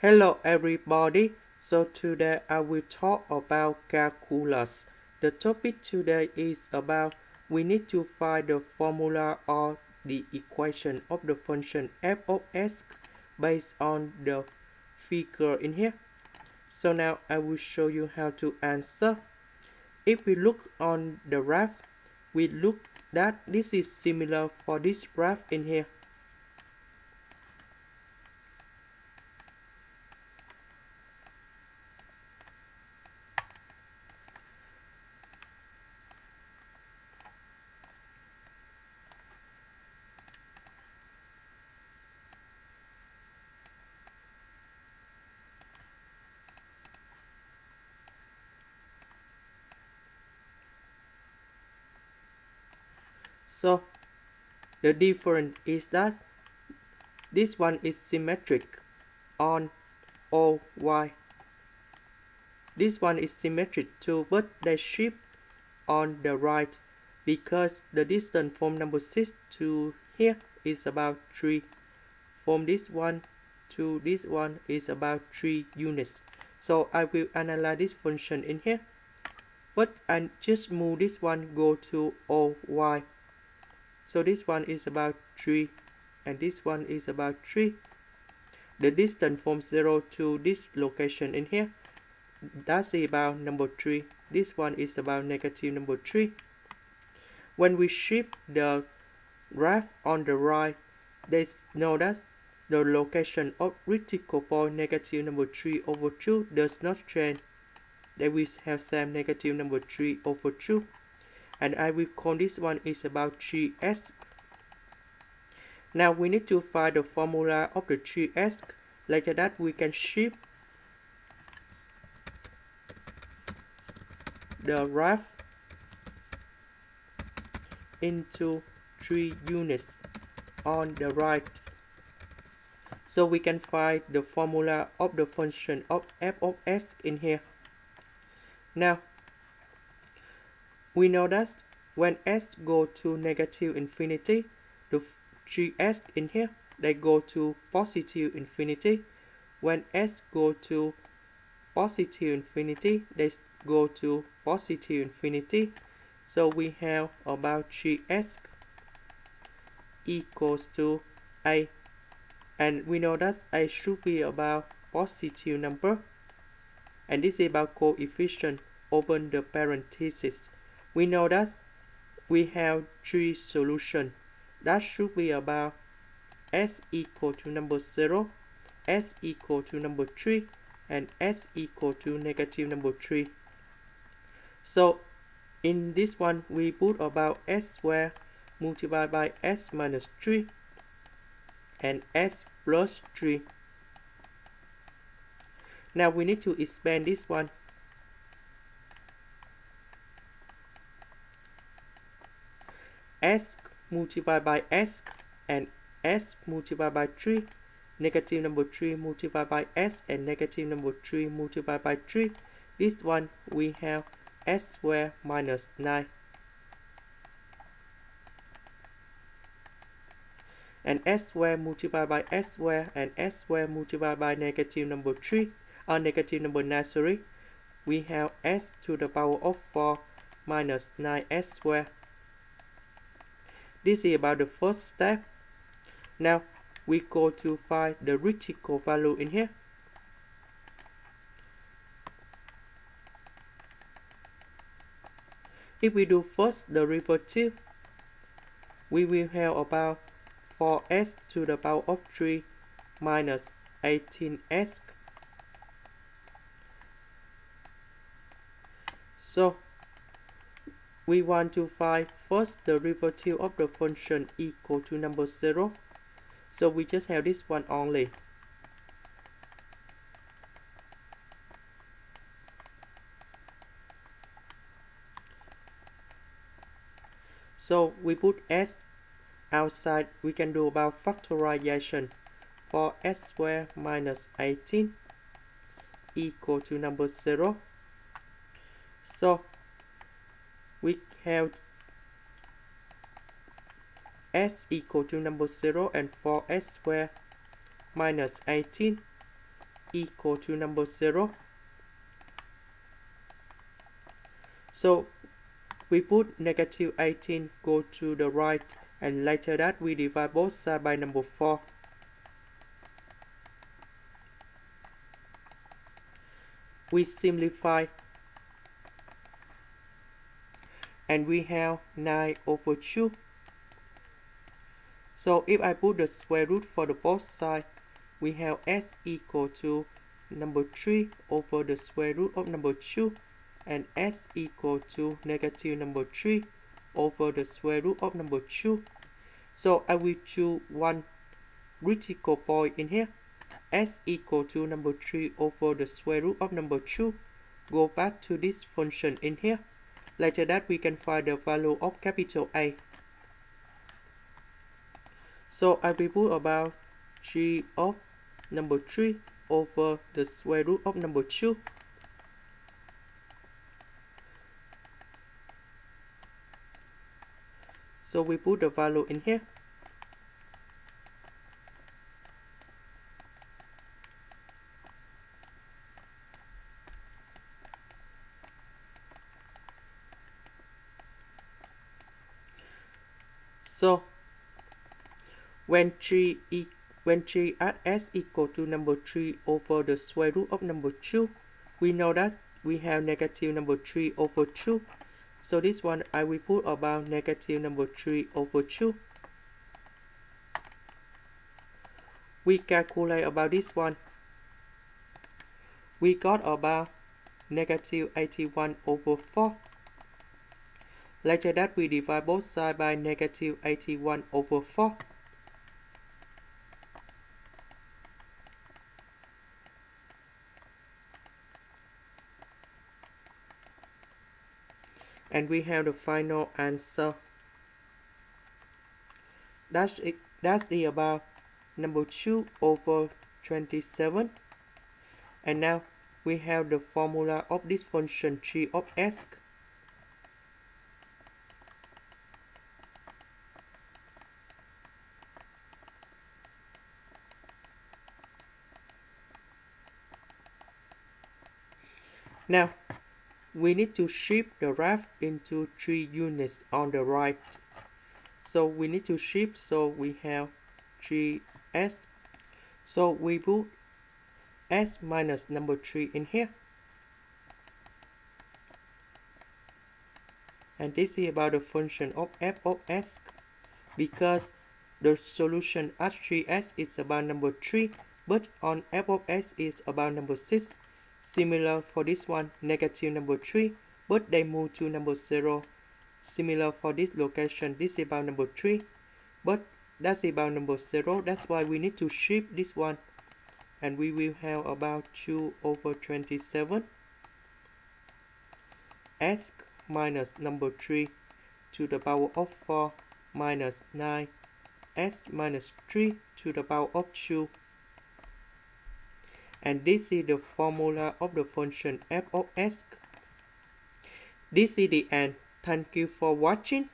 Hello everybody, so today I will talk about calculus. The topic today is about we need to find the formula or the equation of the function f of s based on the figure in here. So now I will show you how to answer. If we look on the graph, we look that this is similar for this graph in here. So the difference is that this one is symmetric on OY. This one is symmetric too, but they shift on the right because the distance from number 6 to here is about 3. From this one to this one is about 3 units. So I will analyze this function in here. But I just move this one go to OY. So this one is about 3 and this one is about 3. The distance from 0 to this location in here, that's about number 3. This one is about negative number 3. When we shift the graph on the right, they know that the location of critical point negative number 3 over 2 does not change. They will have same negative number 3 over 2. And I will call this one is about 3s. Now we need to find the formula of the 3s. Later that we can shift the graph into 3 units on the right. So we can find the formula of the function of f of s in here. Now we know that when s go to negative infinity, the 3s in here, they go to positive infinity. When s go to positive infinity, they go to positive infinity. So we have about 3s equals to a. And we know that a should be about positive number. And this is about coefficient. Open the parenthesis. We know that we have 3 solutions. That should be about s equal to number 0, s equal to number 3, and s equal to negative number 3. So in this one, we put about s squared multiplied by s minus 3 and s plus 3. Now we need to expand this one. S multiplied by s and s multiplied by 3, negative number 3 multiplied by s and negative number 3 multiplied by 3. This one we have s squared minus 9. And s squared multiplied by s squared and s squared multiplied by negative number 3 or negative number 9, sorry. We have s to the power of 4 minus 9s squared. This is about the first step. Now we go to find the critical value in here. If we do first derivative, we will have about 4s to the power of 3 minus 18s. So we want to find first the derivative of the function equal to number 0. So we just have this one only. So we put s outside. We can do about factorization for s squared minus 18 equal to number 0. So we have s equal to number 0 and 4s squared minus 18 equal to number 0. So we put negative 18 go to the right, and later that we divide both sides by number 4. We simplify, and we have 9 over 2. So if I put the square root for the both sides, we have s equal to number 3 over the square root of number 2, and s equal to negative number 3 over the square root of number 2. So I will choose one critical point in here. S equal to number 3 over the square root of number 2. Go back to this function in here. Later that we can find the value of capital A. So I will put about 3 of number 3 over the square root of number 2. So we put the value in here. So when 3 at s equal to number 3 over the square root of number 2, we know that we have negative number 3 over 2. So this one I will put about negative number 3 over 2. We calculate about this one. We got about negative 81 over 4. Later that we divide both sides by negative 81 over 4. And we have the final answer. That's about number 2 over 27. And now we have the formula of this function g of s. Now we need to shift the graph into 3 units on the right. So we need to shift, so we have 3s. So we put s minus number 3 in here. And this is about the function of f of s, because the solution at 3s is about number 3, but on f of s is about number 6. Similar for this one, negative number 3, but they move to number 0. Similar for this location, this is about number 3, but that's about number 0. That's why we need to shift this one. And we will have about 2 over 27 s minus number 3 to the power of 4 minus 9 s minus 3 to the power of 2. And this is the formula of the function f of s. This is the end. Thank you for watching.